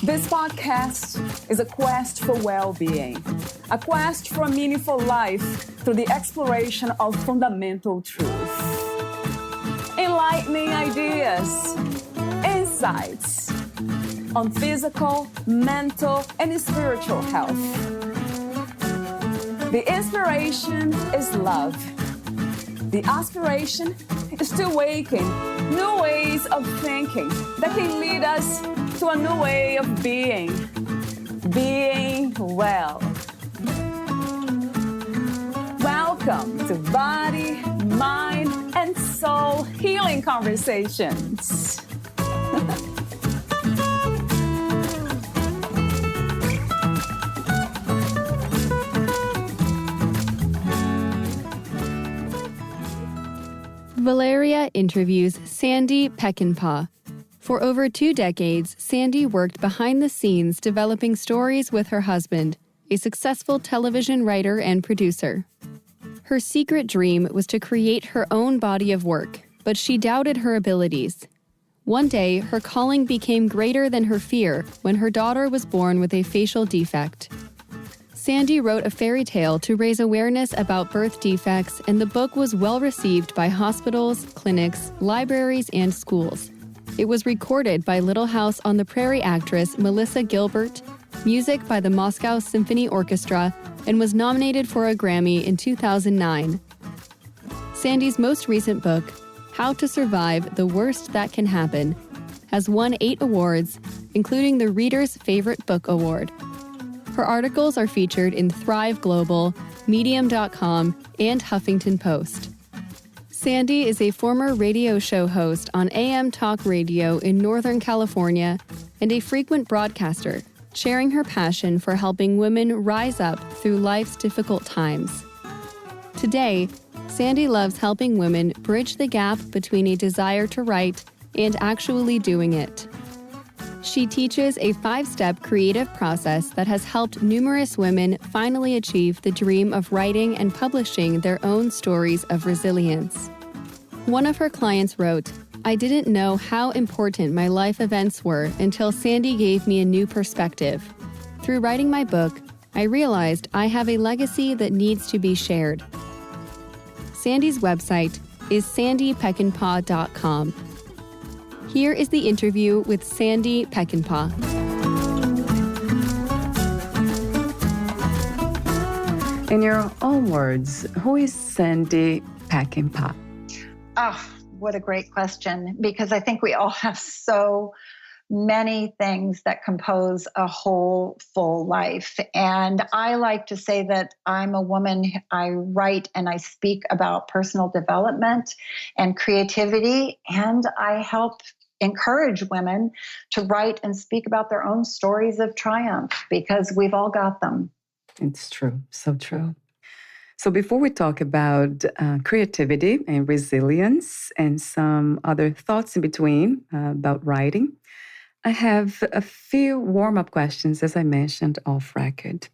This podcast is a quest for well-being, a quest for a meaningful life through the exploration of fundamental truth. Enlightening ideas, insights on physical, mental, and spiritual health. The inspiration is love. The aspiration is to awaken new ways of thinking that can lead us to a new way of being well. Welcome to Body, Mind, and Soul Healing Conversations. Valeria interviews Sandy Peckinpah. For over 2 decades, Sandy worked behind the scenes developing stories with her husband, a successful television writer and producer. Her secret dream was to create her own body of work, but she doubted her abilities. One day, her calling became greater than her fear when her daughter was born with a facial defect. Sandy wrote a fairy tale to raise awareness about birth defects, and the book was well received by hospitals, clinics, libraries, and schools. It was recorded by Little House on the Prairie actress Melissa Gilbert, music by the Moscow Symphony Orchestra, and was nominated for a Grammy in 2009. Sandy's most recent book, How to Survive the Worst That Can Happen, has won 8 awards, including the Reader's Favorite Book Award. Her articles are featured in Thrive Global, Medium.com, and Huffington Post. Sandy is a former radio show host on AM Talk Radio in Northern California and a frequent broadcaster, sharing her passion for helping women rise up through life's difficult times. Today, Sandy loves helping women bridge the gap between a desire to write and actually doing it. She teaches a 5-step creative process that has helped numerous women finally achieve the dream of writing and publishing their own stories of resilience. One of her clients wrote, "I didn't know how important my life events were until Sandy gave me a new perspective. Through writing my book, I realized I have a legacy that needs to be shared." Sandy's website is sandypeckinpah.com. Here is the interview with Sandy Peckinpah. In your own words, who is Sandy Peckinpah? Oh, what a great question, because I think we all have so many things that compose a whole, full life. And I like to say that I'm a woman. I write and I speak about personal development and creativity, and I help encourage women to write and speak about their own stories of triumph, because we've all got them. It's true. So true. So before we talk about creativity and resilience and some other thoughts in between about writing, I have a few warm-up questions, as I mentioned, off record.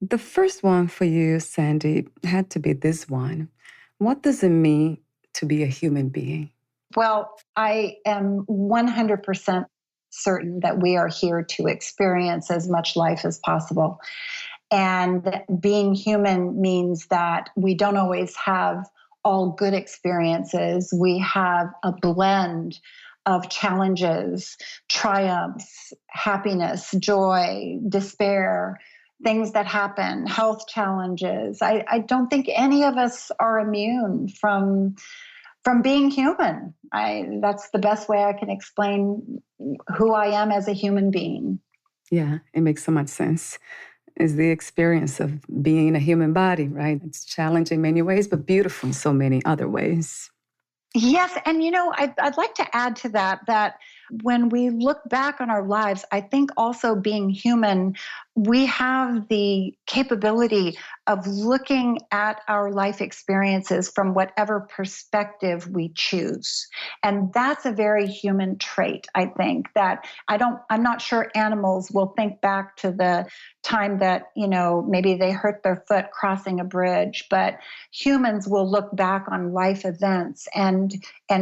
The first one for you, Sandy, had to be this one. What does it mean to be a human being? Well, I am 100% certain that we are here to experience as much life as possible. And being human means that we don't always have all good experiences. We have a blend of challenges, triumphs, happiness, joy, despair, things that happen, health challenges. I don't think any of us are immune from being human. That's the best way I can explain who I am as a human being. Yeah, it makes so much sense. It's the experience of being in a human body, right? It's challenging in many ways, but beautiful in so many other ways. Yes, and I'd like to add to that when we look back on our lives, I think also being human, we have the capability of looking at our life experiences from whatever perspective we choose. And that's a very human trait, I think, that I'm not sure animals will think back to the time that, maybe they hurt their foot crossing a bridge, but humans will look back on life events and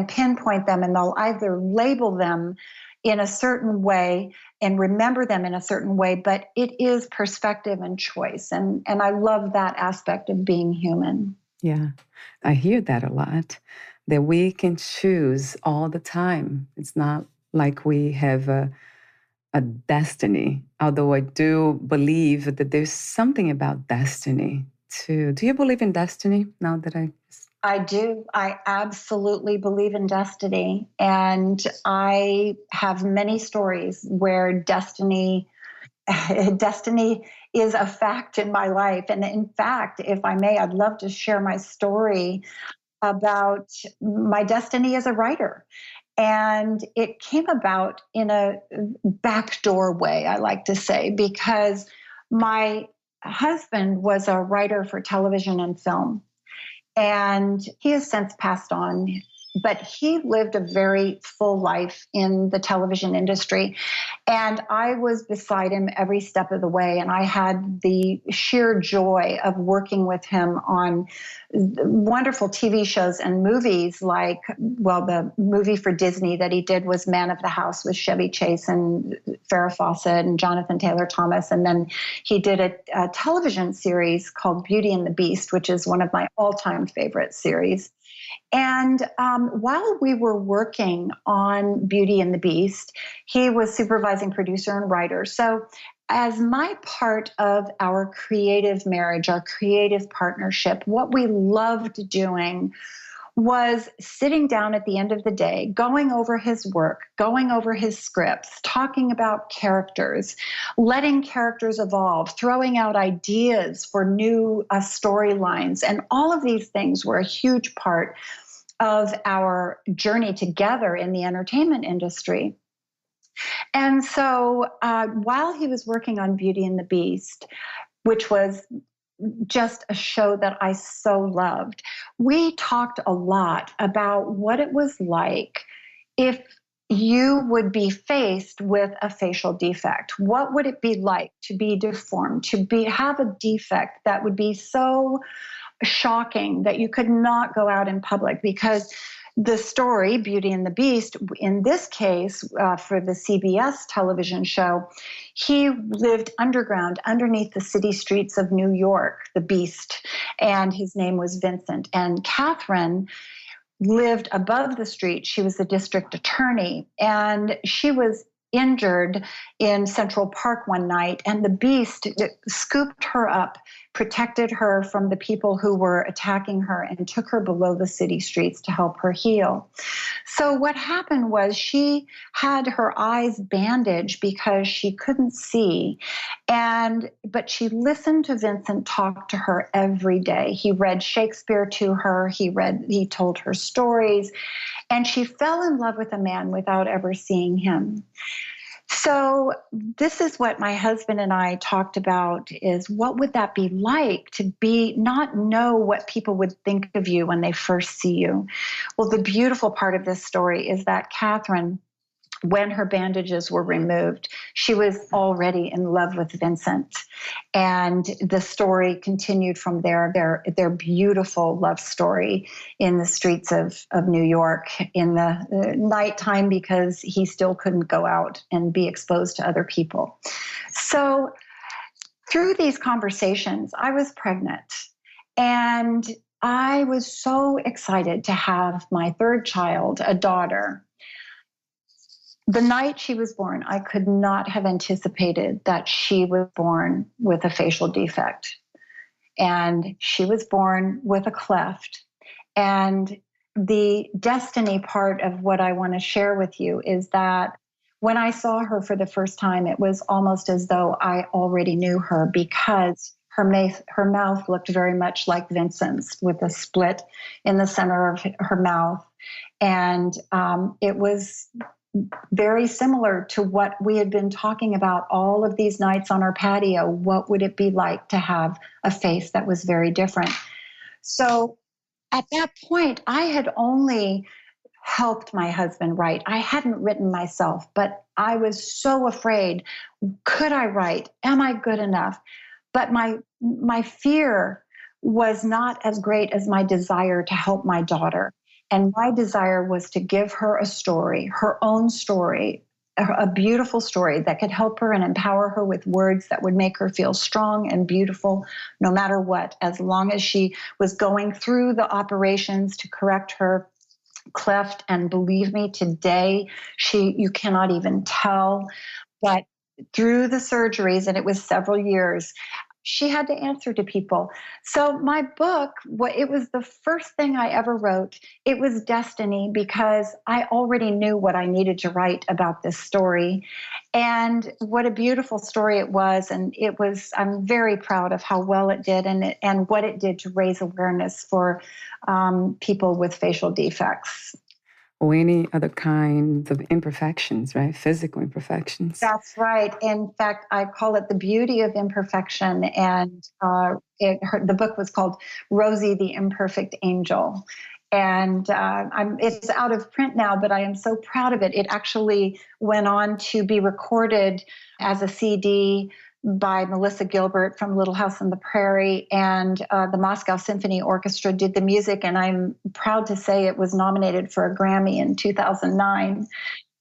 pinpoint them, and they'll either label them in a certain way and remember them in a certain way, but it is perspective and choice. And I love that aspect of being human. Yeah, I hear that a lot, that we can choose all the time. It's not like we have a destiny, although I do believe that there's something about destiny too. Do you believe in destiny now that I do. I absolutely believe in destiny. And I have many stories where destiny is a fact in my life. And in fact, if I may, I'd love to share my story about my destiny as a writer. And it came about in a backdoor way, I like to say, because my husband was a writer for television and film. And he has since passed on, but he lived a very full life in the television industry. And I was beside him every step of the way. And I had the sheer joy of working with him on wonderful TV shows and movies like, the movie for Disney that he did was Man of the House with Chevy Chase and Farrah Fawcett and Jonathan Taylor Thomas. And then he did a television series called Beauty and the Beast, which is one of my all-time favorite series. And while we were working on Beauty and the Beast, he was supervising producer and writer. So as my part of our creative marriage, our creative partnership, what we loved doing was sitting down at the end of the day, going over his work, going over his scripts, talking about characters, letting characters evolve, throwing out ideas for new storylines. And all of these things were a huge part of our journey together in the entertainment industry. And so while he was working on Beauty and the Beast, which was just a show that I so loved, we talked a lot about what it was like if you would be faced with a facial defect. What would it be like to be deformed, to have a defect that would be so shocking that you could not go out in public? Because the story, Beauty and the Beast, in this case, for the CBS television show, he lived underground underneath the city streets of New York, the Beast, and his name was Vincent. And Catherine lived above the street. She was the district attorney, and she was injured in Central Park one night, and the Beast scooped her up, protected her from the people who were attacking her, and took her below the city streets to help her heal. So what happened was she had her eyes bandaged because she couldn't see, but she listened to Vincent talk to her every day. He read Shakespeare to her, he told her stories, and she fell in love with a man without ever seeing him. So this is what my husband and I talked about, is what would that be like to not know what people would think of you when they first see you? Well, the beautiful part of this story is that Catherine, when her bandages were removed, she was already in love with Vincent. And the story continued from there, their beautiful love story in the streets of New York in the nighttime, because he still couldn't go out and be exposed to other people. So through these conversations, I was pregnant, and I was so excited to have my third child, a daughter. The night she was born, I could not have anticipated that she was born with a facial defect. And she was born with a cleft. And the destiny part of what I want to share with you is that when I saw her for the first time, it was almost as though I already knew her, because her mouth looked very much like Vincent's, with a split in the center of her mouth. And it was very similar to what we had been talking about all of these nights on our patio. What would it be like to have a face that was very different? So at that point, I had only helped my husband write. I hadn't written myself, but I was so afraid. Could I write? Am I good enough? But my fear was not as great as my desire to help my daughter. And my desire was to give her a story, her own story, a beautiful story that could help her and empower her with words that would make her feel strong and beautiful no matter what, as long as she was going through the operations to correct her cleft. And believe me, today, you cannot even tell, but through the surgeries, and it was several years, she had to answer to people. So my book, it was the first thing I ever wrote. It was destiny because I already knew what I needed to write about this story. And what a beautiful story it was. And I'm very proud of how well it did and what it did to raise awareness for people with facial defects. Or any other kinds of imperfections, right? Physical imperfections. That's right. In fact, I call it the beauty of imperfection. And the book was called Rosie the Imperfect Angel. And it's out of print now, but I am so proud of it. It actually went on to be recorded as a CD by Melissa Gilbert from Little House on the Prairie, and the Moscow Symphony Orchestra did the music, and I'm proud to say it was nominated for a Grammy in 2009.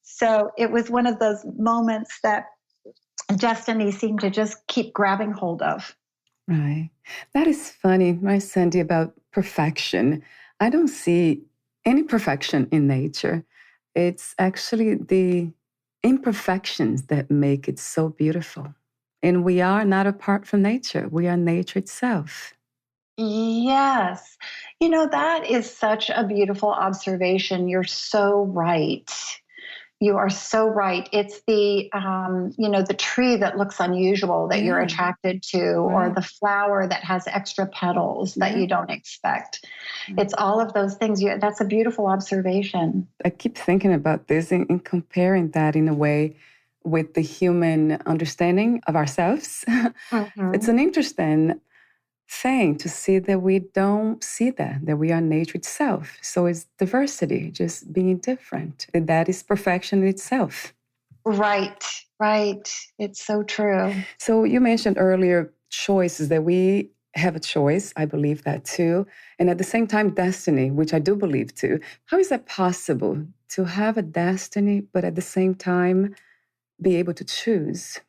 So it was one of those moments that destiny seemed to just keep grabbing hold of. Right. That is funny, right, Sandy, about perfection. I don't see any perfection in nature. It's actually the imperfections that make it so beautiful. And we are not apart from nature. We are nature itself. Yes. That is such a beautiful observation. You're so right. You are so right. It's the tree that looks unusual that you're attracted to, or the flower that has extra petals that you don't expect. It's all of those things. That's a beautiful observation. I keep thinking about this and comparing that in a way with the human understanding of ourselves. Mm-hmm. It's an interesting thing to see that we don't see that we are nature itself. So it's diversity, just being different. That is perfection in itself. Right. It's so true. So you mentioned earlier choices, that we have a choice. I believe that too. And at the same time, destiny, which I do believe too. How is that possible to have a destiny, but at the same time, be able to choose?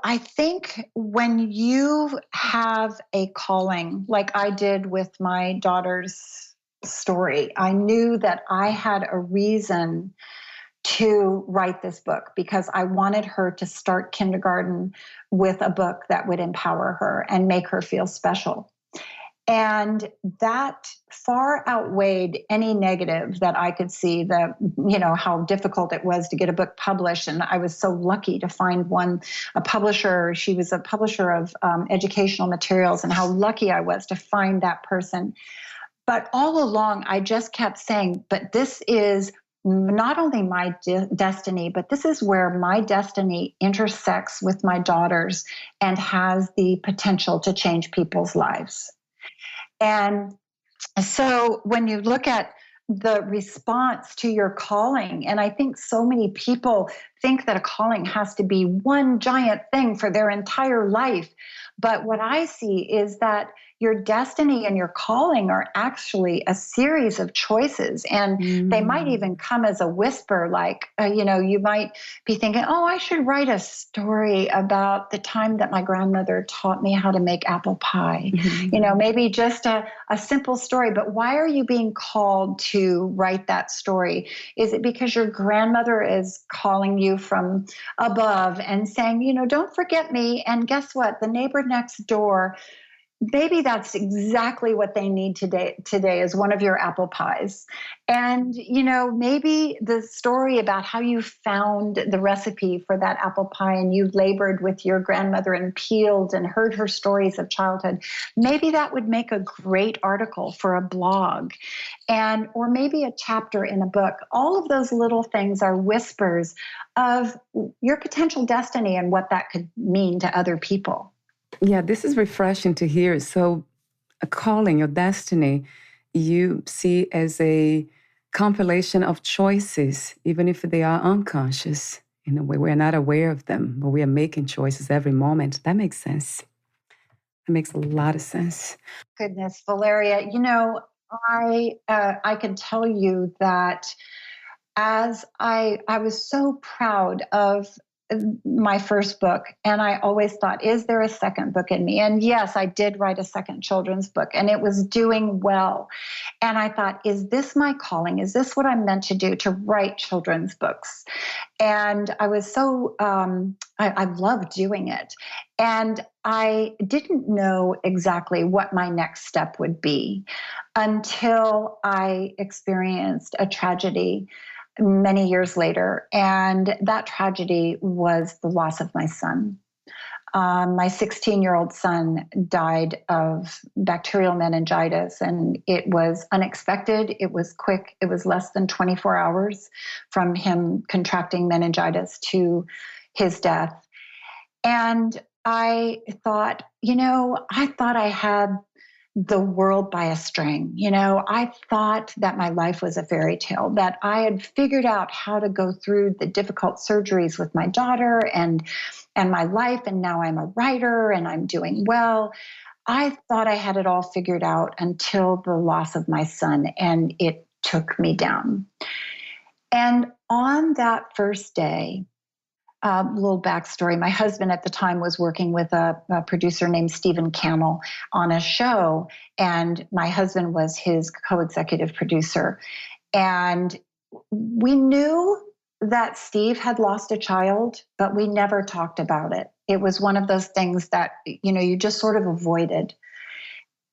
I think when you have a calling, like I did with my daughter's story, I knew that I had a reason to write this book because I wanted her to start kindergarten with a book that would empower her and make her feel special. And that far outweighed any negative that I could see, how difficult it was to get a book published. And I was so lucky to find a publisher. She was a publisher of educational materials, and how lucky I was to find that person. But all along, I just kept saying, but this is not only my destiny, but this is where my destiny intersects with my daughter's and has the potential to change people's lives. And so when you look at the response to your calling, and I think so many people think that a calling has to be one giant thing for their entire life. But what I see is that your destiny and your calling are actually a series of choices. And they might even come as a whisper, like, you might be thinking, oh, I should write a story about the time that my grandmother taught me how to make apple pie. Maybe just a simple story. But why are you being called to write that story? Is it because your grandmother is calling you from above and saying, don't forget me? And guess what? The neighbor next door maybe that's exactly what they need today is one of your apple pies. And maybe the story about how you found the recipe for that apple pie and you labored with your grandmother and peeled and heard her stories of childhood, maybe that would make a great article for a blog, and or maybe a chapter in a book. All of those little things are whispers of your potential destiny and what that could mean to other people. Yeah, this is refreshing to hear. So, a calling, your destiny, you see as a compilation of choices, even if they are unconscious. In a way, we're not aware of them, but we are making choices every moment. That makes sense. That makes a lot of sense. Goodness, Valeria, I can tell you that as I was so proud of my first book, and I always thought, is there a second book in me? And yes, I did write a second children's book, and it was doing well. And I thought, is this my calling? Is this what I'm meant to do, to write children's books? And I was so, I loved doing it. And I didn't know exactly what my next step would be until I experienced a tragedy many years later. And that tragedy was the loss of my son. My 16-year-old son died of bacterial meningitis, and it was unexpected. It was quick. It was less than 24 hours from him contracting meningitis to his death. And I thought, I had the world by a string. I thought that my life was a fairy tale, that I had figured out how to go through the difficult surgeries with my daughter and my life, and now I'm a writer and I'm doing well. I thought I had it all figured out until the loss of my son, and it took me down. And on that first day, a little backstory. My husband at the time was working with a producer named Stephen Cannell on a show, and my husband was his co-executive producer. And we knew that Steve had lost a child, but we never talked about it. It was one of those things that, you just sort of avoided.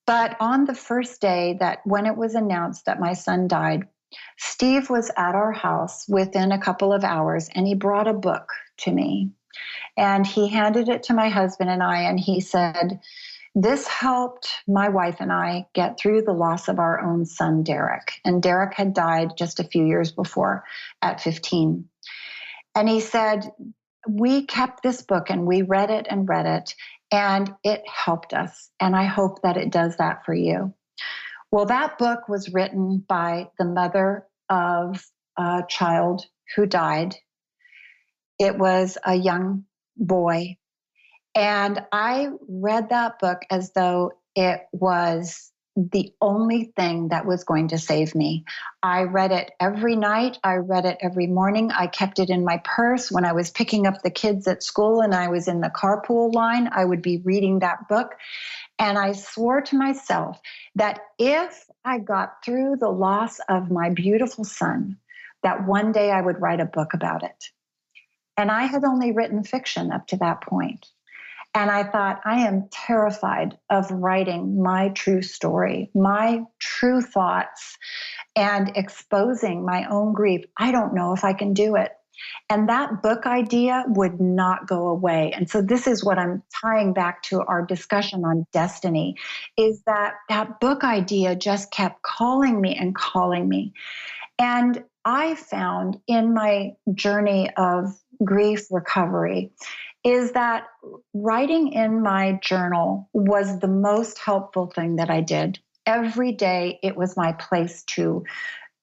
But on the first day, that when it was announced that my son died, Steve was at our house within a couple of hours, and he brought a book to me. And he handed it to my husband and I, and he said, this helped my wife and I get through the loss of our own son, Derek. And Derek had died just a few years before at 15. And he said, we kept this book and we read it, and it helped us. And I hope that it does that for you. Well, that book was written by the mother of a child who died. It was a young boy. And I read that book as though it was the only thing that was going to save me. I read it every night. I read it every morning. I kept it in my purse. When I was picking up the kids at school and I was in the carpool line, I would be reading that book. And I swore to myself that if I got through the loss of my beautiful son, that one day I would write a book about it. And I had only written fiction up to that point. And I thought, I am terrified of writing my true story, my true thoughts, and exposing my own grief. I don't know if I can do it. And that book idea would not go away. And so this is what I'm tying back to our discussion on destiny, is that book idea just kept calling me and calling me. And I found in my journey of grief recovery is that writing in my journal was the most helpful thing that I did. Every day, it was my place to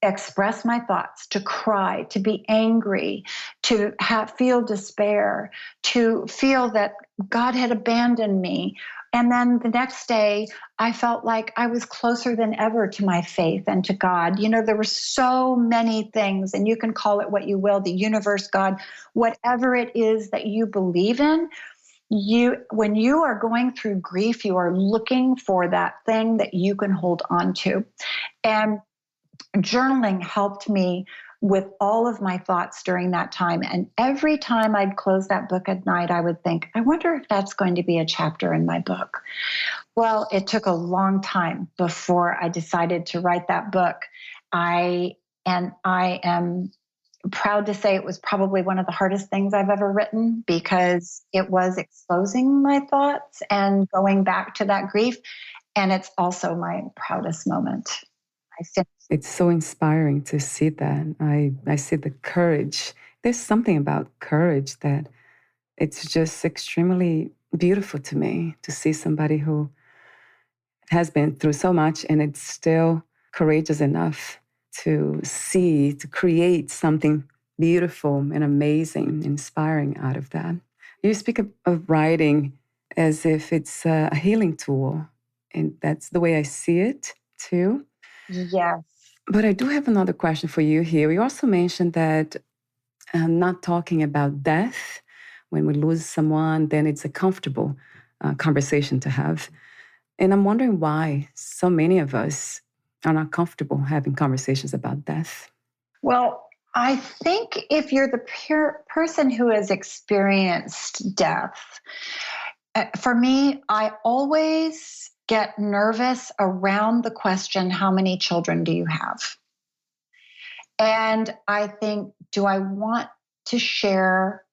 express my thoughts, to cry, to be angry, to feel despair, to feel that God had abandoned me. And then the next day, I felt like I was closer than ever to my faith and to God. There were so many things, and you can call it what you will, the universe, God, whatever it is that you believe in. When you are going through grief, you are looking for that thing that you can hold on to. And journaling helped me with all of my thoughts during that time. And every time I'd close that book at night, I would think, I wonder if that's going to be a chapter in my book. Well, it took a long time before I decided to write that book. I am proud to say it was probably one of the hardest things I've ever written, because it was exposing my thoughts and going back to that grief. And it's also my proudest moment. It's so inspiring to see that. I see the courage. There's something about courage that it's just extremely beautiful to me, to see somebody who has been through so much and it's still courageous enough to create something beautiful and amazing, inspiring out of that. You speak of writing as if it's a healing tool, and that's the way I see it too. Yes. But I do have another question for you here. You also mentioned that not talking about death when we lose someone, then it's a comfortable conversation to have. And I'm wondering why so many of us are not comfortable having conversations about death. Well, I think if you're the person who has experienced death, for me, I always get nervous around the question, how many children do you have? And I think, do I want to share?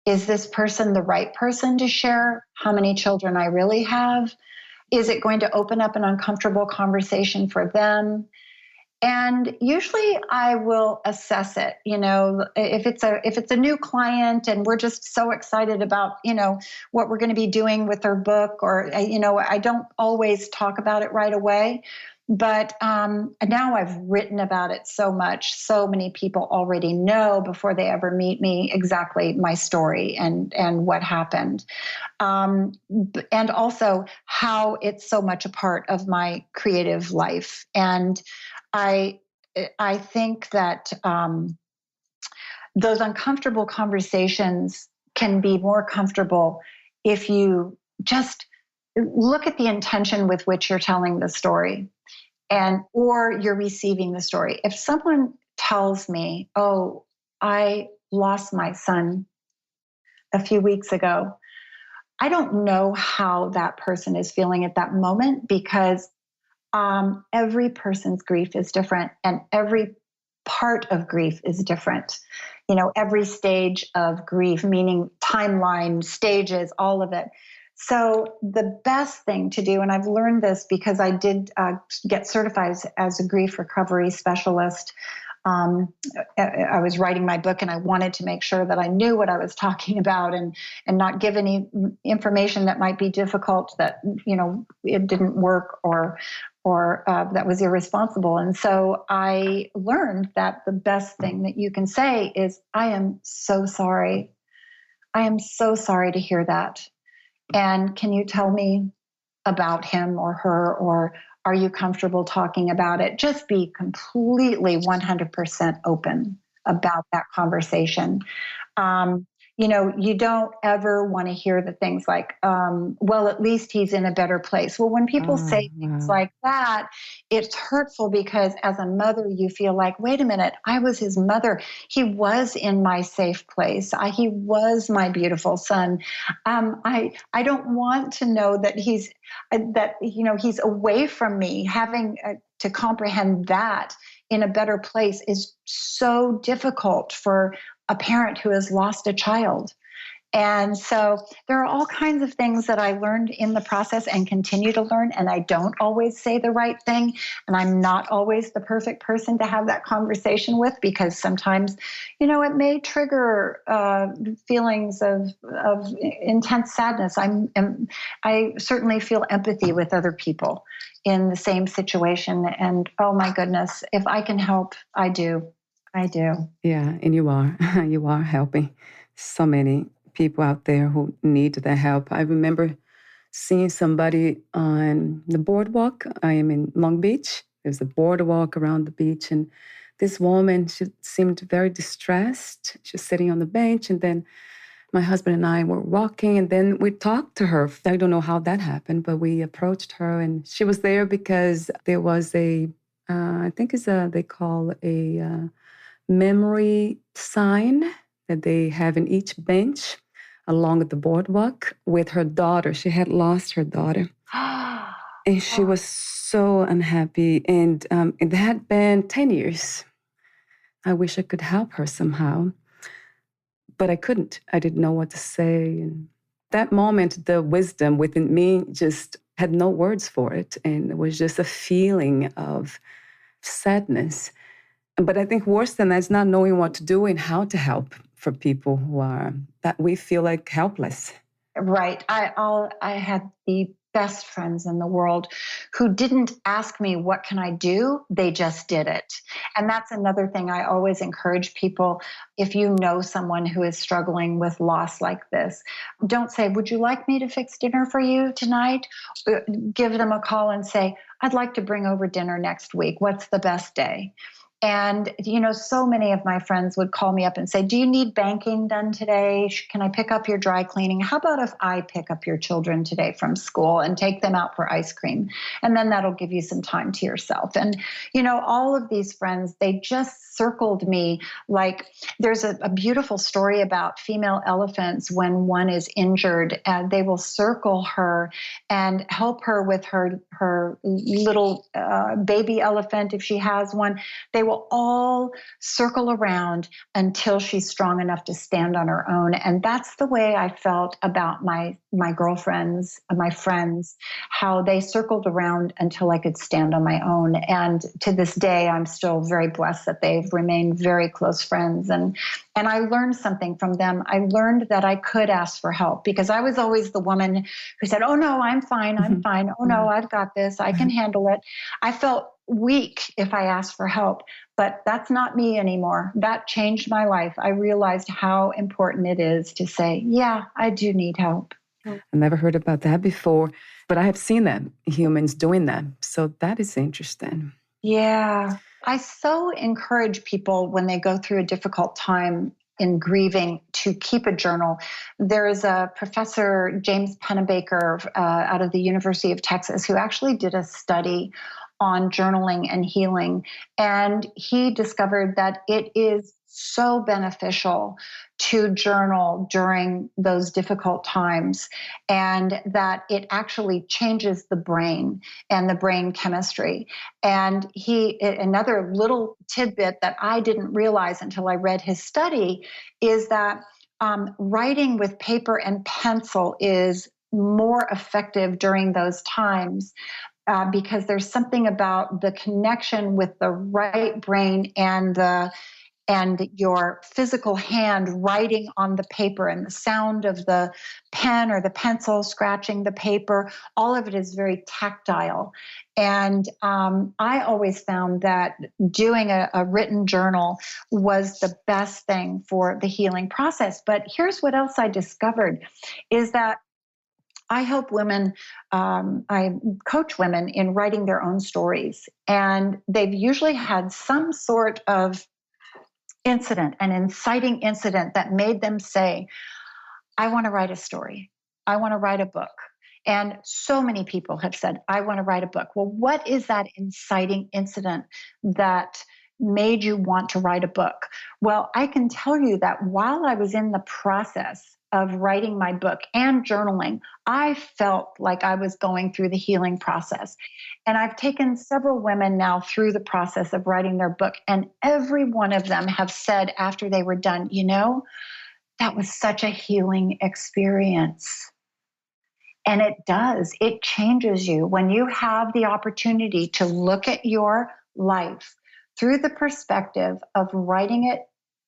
Is this person the right person to share how many children I really have? Is it going to open up an uncomfortable conversation for them? And usually I will assess it, if it's a new client and we're just so excited about, what we're going to be doing with their book, or, I don't always talk about it right away. But now I've written about it so much, so many people already know before they ever meet me exactly my story and what happened. And also how it's so much a part of my creative life. And I think that those uncomfortable conversations can be more comfortable if you just look at the intention with which you're telling the story, or you're receiving the story. If someone tells me, "Oh, I lost my son a few weeks ago," I don't know how that person is feeling at that moment, because every person's grief is different, and every part of grief is different. Every stage of grief, meaning timeline, stages, all of it. So the best thing to do, and I've learned this because I did get certified as a grief recovery specialist. I was writing my book and I wanted to make sure that I knew what I was talking about and not give any information that might be difficult, that, it didn't work or that was irresponsible. And so I learned that the best thing that you can say is, "I am so sorry. I am so sorry to hear that. And can you tell me about him or her, or are you comfortable talking about it?" Just be completely 100% open about that conversation. You don't ever want to hear the things like, "Well, at least he's in a better place." Well, when people say things like that, it's hurtful, because as a mother, you feel like, wait a minute, I was his mother. He was in my safe place. He was my beautiful son. I don't want to know that he's away from me. Having to comprehend that in a better place is so difficult for a parent who has lost a child. And so there are all kinds of things that I learned in the process and continue to learn. And I don't always say the right thing. And I'm not always the perfect person to have that conversation with, because sometimes, it may trigger feelings of intense sadness. I certainly feel empathy with other people in the same situation. And oh my goodness, if I can help, I do. I do. Yeah, and you are. You are helping so many people out there who need the help. I remember seeing somebody on the boardwalk. I am in Long Beach. There's a boardwalk around the beach, and this woman, she seemed very distressed. She was sitting on the bench, and then my husband and I were walking, and then we talked to her. I don't know how that happened, but we approached her, and she was there because there was I think they call a memory sign that they have in each bench along the boardwalk with her daughter. She had lost her daughter. And she was so unhappy. And it had been 10 years. I wish I could help her somehow. But I couldn't. I didn't know what to say. And that moment, the wisdom within me just had no words for it. And it was just a feeling of sadness. But I think worse than that is not knowing what to do and how to help for people who are, that we feel like helpless. Right. I had the best friends in the world who didn't ask me, what can I do? They just did it. And that's another thing I always encourage people. If you know someone who is struggling with loss like this, don't say, would you like me to fix dinner for you tonight? Give them a call and say, I'd like to bring over dinner next week. What's the best day? And, so many of my friends would call me up and say, do you need banking done today? Can I pick up your dry cleaning? How about if I pick up your children today from school and take them out for ice cream? And then that'll give you some time to yourself. And, all of these friends, they just circled me. Like, there's a beautiful story about female elephants. When one is injured, they will circle her and help her with her little baby elephant, if she has one. They will all circle around until she's strong enough to stand on her own. And that's the way I felt about my girlfriends, my friends, how they circled around until I could stand on my own. And to this day, I'm still very blessed that they've remained very close friends. And I learned something from them. I learned that I could ask for help, because I was always the woman who said, oh no, I'm fine. I'm fine. Oh no, I've got this. I can handle it. I felt weak if I asked for help, but that's not me anymore. That changed my life. I realized how important it is to say, yeah, I do need help. I never heard about that before, but I have seen them, humans doing that. So that is interesting. Yeah. I so encourage people when they go through a difficult time in grieving to keep a journal. There is a professor, James Pennebaker, out of the University of Texas, who actually did a study on journaling and healing. And he discovered that it is so beneficial to journal during those difficult times, and that it actually changes the brain and the brain chemistry. And another little tidbit that I didn't realize until I read his study is that writing with paper and pencil is more effective during those times. Because there's something about the connection with the right brain and your physical hand writing on the paper, and the sound of the pen or the pencil scratching the paper. All of it is very tactile. And I always found that doing a written journal was the best thing for the healing process. But here's what else I discovered is that I help women, I coach women in writing their own stories. And they've usually had some sort of incident, an inciting incident that made them say, I want to write a story. I want to write a book. And so many people have said, I want to write a book. Well, what is that inciting incident that made you want to write a book? Well, I can tell you that while I was in the process of writing my book and journaling, I felt like I was going through the healing process. And I've taken several women now through the process of writing their book, and every one of them have said after they were done, that was such a healing experience. And it does. It changes you when you have the opportunity to look at your life through the perspective of writing it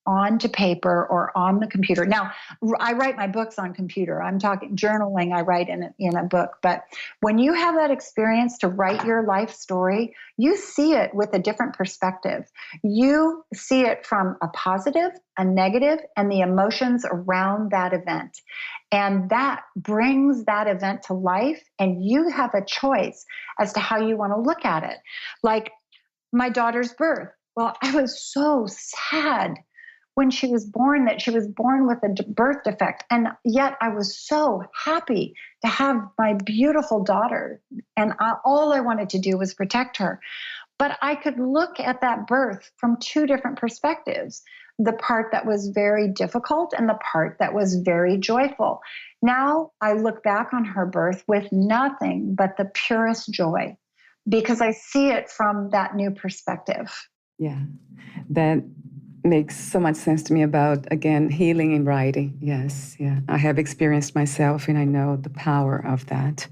onto paper or on the computer. Now, I write my books on computer. I'm talking journaling, I write in a book. But when you have that experience to write your life story, you see it with a different perspective. You see it from a positive, a negative, and the emotions around that event. And that brings that event to life, and you have a choice as to how you want to look at it. Like my daughter's birth. Well, I was so sad when she was born, that she was born with a birth defect. And yet I was so happy to have my beautiful daughter. And all I wanted to do was protect her. But I could look at that birth from two different perspectives, the part that was very difficult and the part that was very joyful. Now I look back on her birth with nothing but the purest joy because I see it from that new perspective. Yeah, that makes so much sense to me about, again, healing in writing. Yes, yeah. I have experienced myself and I know the power of that.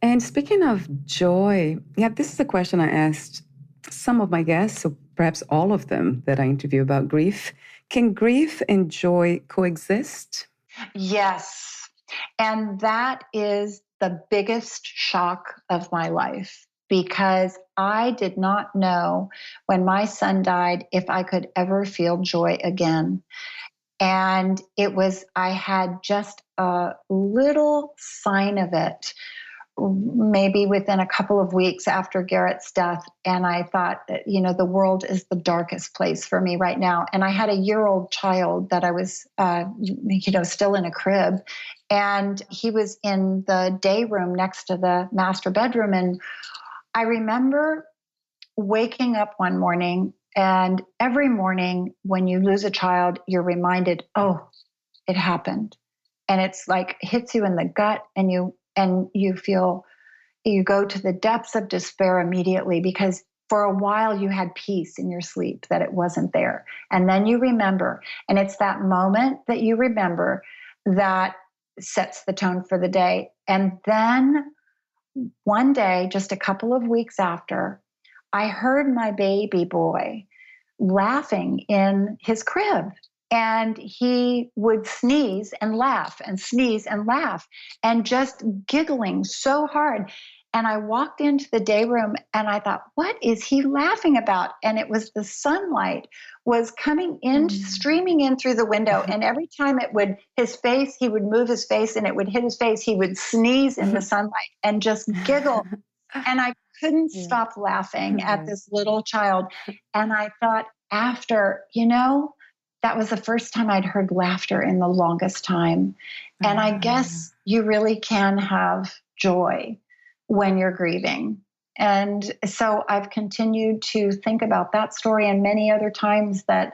And speaking of joy, yeah, this is a question I asked some of my guests, so perhaps all of them that I interview about grief. Can grief and joy coexist? Yes. And that is the biggest shock of my life because I did not know when my son died if I could ever feel joy again. And I had just a little sign of it maybe within a couple of weeks after Garrett's death. And I thought that, the world is the darkest place for me right now. And I had a year-old child that I was, still in a crib. And he was in the day room next to the master bedroom. And I remember waking up one morning, and every morning when you lose a child, you're reminded, oh, it happened. And it's like hits you in the gut, and you feel, you go to the depths of despair immediately because for a while you had peace in your sleep that it wasn't there. And then you remember, and it's that moment that you remember that sets the tone for the day. And then one day, just a couple of weeks after, I heard my baby boy laughing in his crib. And he would sneeze and laugh and sneeze and laugh and just giggling so hard. And I walked into the day room and I thought, what is he laughing about? And it was the sunlight was coming in, streaming in through the window. And every time he would move his face and it would hit his face, he would sneeze in the sunlight and just giggle. And I couldn't stop laughing at this little child. And I thought that was the first time I'd heard laughter in the longest time. And I guess you really can have joy when you're grieving. And so I've continued to think about that story and many other times that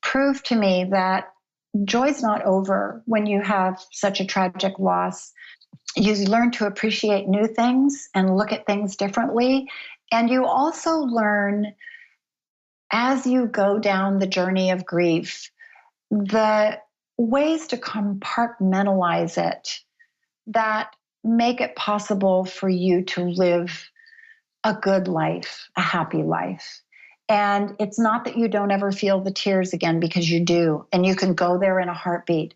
prove to me that joy's not over when you have such a tragic loss. You learn to appreciate new things and look at things differently. And you also learn as you go down the journey of grief, the ways to compartmentalize it that make it possible for you to live a good life, a happy life. And it's not that you don't ever feel the tears again, because you do, and you can go there in a heartbeat.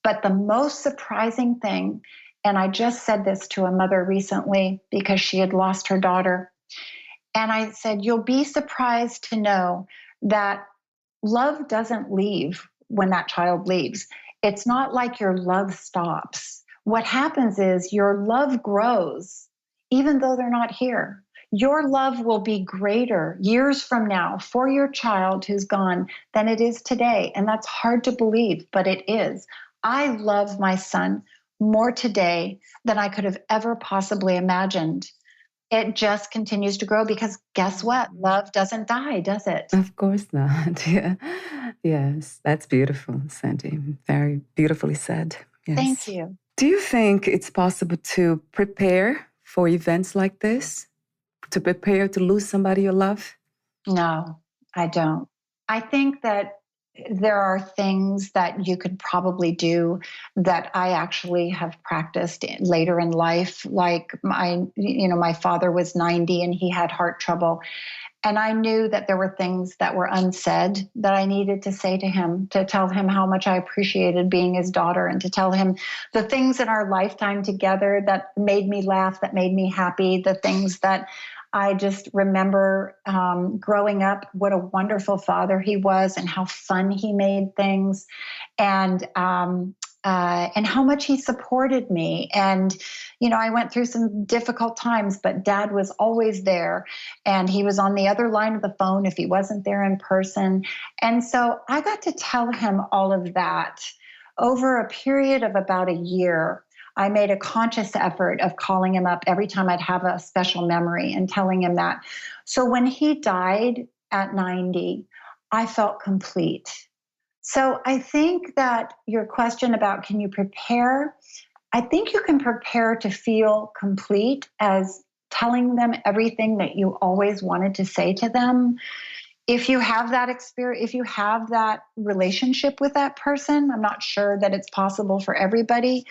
But the most surprising thing, and I just said this to a mother recently because she had lost her daughter, and I said, you'll be surprised to know that love doesn't leave when that child leaves. It's not like your love stops. What happens is your love grows, even though they're not here. Your love will be greater years from now for your child who's gone than it is today. And that's hard to believe, but it is. I love my son more today than I could have ever possibly imagined. It just continues to grow because guess what? Love doesn't die, does it? Of course not. Yeah. Yes, that's beautiful, Sandy. Very beautifully said. Yes. Thank you. Do you think it's possible to prepare for events like this? To prepare to lose somebody you love? No, I don't. I think that there are things that you could probably do that I actually have practiced later in life. Like my father was 90 and he had heart trouble. And I knew that there were things that were unsaid that I needed to say to him, to tell him how much I appreciated being his daughter, and to tell him the things in our lifetime together that made me laugh, that made me happy, the things that I just remember growing up, what a wonderful father he was and how fun he made things, and how much he supported me. And, I went through some difficult times, but Dad was always there, and he was on the other line of the phone if he wasn't there in person. And so I got to tell him all of that over a period of about a year. I made a conscious effort of calling him up every time I'd have a special memory and telling him that. So when he died at 90, I felt complete. So I think that your question about can you prepare, I think you can prepare to feel complete as telling them everything that you always wanted to say to them. If you have that experience, if you have that relationship with that person, I'm not sure that it's possible for everybody,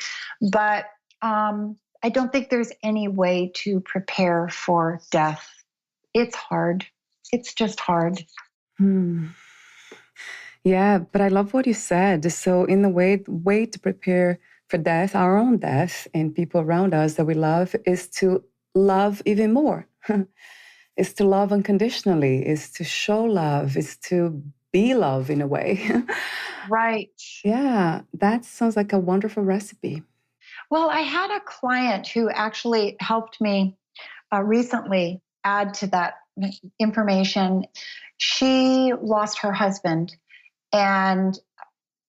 but I don't think there's any way to prepare for death. It's hard. It's just hard. Hmm. Yeah, but I love what you said. So, in the way to prepare for death, our own death, and people around us that we love, is to love even more. Is to love unconditionally. Is to show love. Is to be love in a way. Right. Yeah, that sounds like a wonderful recipe. Well, I had a client who actually helped me recently add to that information. She lost her husband, and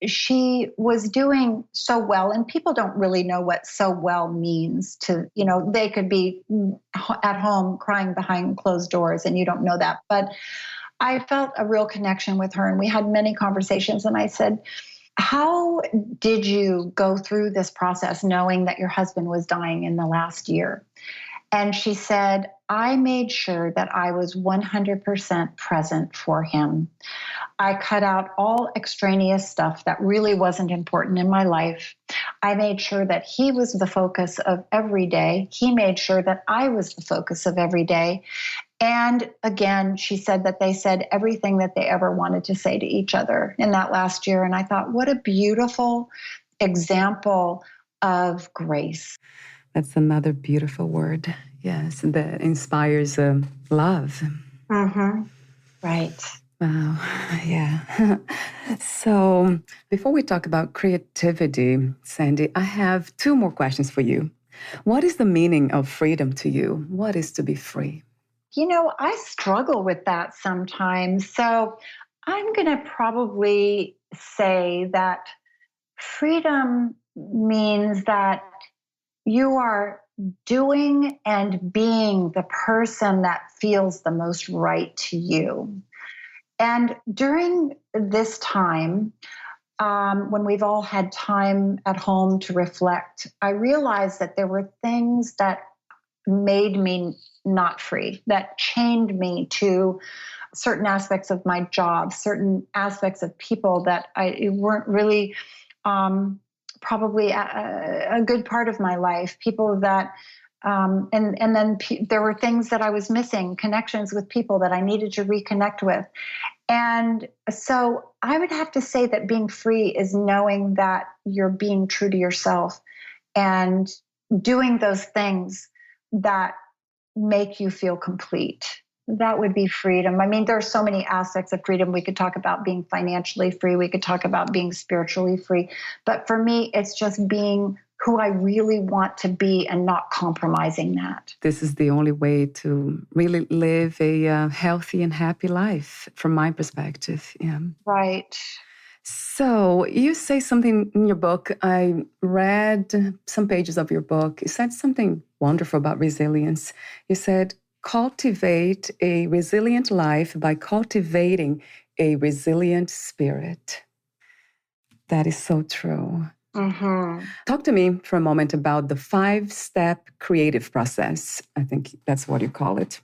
she was doing so well, and people don't really know what so well means. To, they could be at home crying behind closed doors and you don't know that, but I felt a real connection with her, and we had many conversations. And I said, how did you go through this process knowing that your husband was dying in the last year? And she said, I made sure that I was 100% present for him. I cut out all extraneous stuff that really wasn't important in my life. I made sure that he was the focus of every day. He made sure that I was the focus of every day. And again, she said that they said everything that they ever wanted to say to each other in that last year. And I thought, what a beautiful example of grace. That's another beautiful word. Yes, that inspires love. Mm-hmm. Right. Wow. Yeah. So before we talk about creativity, Sandy, I have two more questions for you. What is the meaning of freedom to you? What is to be free? I struggle with that sometimes. So I'm going to probably say that freedom means that you are doing and being the person that feels the most right to you. And during this time, when we've all had time at home to reflect, I realized that there were things that made me not free, that chained me to certain aspects of my job, certain aspects of people that weren't really probably a good part of my life, people that, and then there were things that I was missing, connections with people that I needed to reconnect with. And so I would have to say that being free is knowing that you're being true to yourself and doing those things that make you feel complete. That would be freedom. I mean, there are so many aspects of freedom. We could talk about being financially free. We could talk about being spiritually free. But for me, it's just being who I really want to be and not compromising that. This is the only way to really live a healthy and happy life, from my perspective. Yeah. Right. So you say something in your book. I read some pages of your book. You said something wonderful about resilience. You said, cultivate a resilient life by cultivating a resilient spirit. That is so true. Mm-hmm. Talk to me for a moment about the 5-step creative process. I think that's what you call it.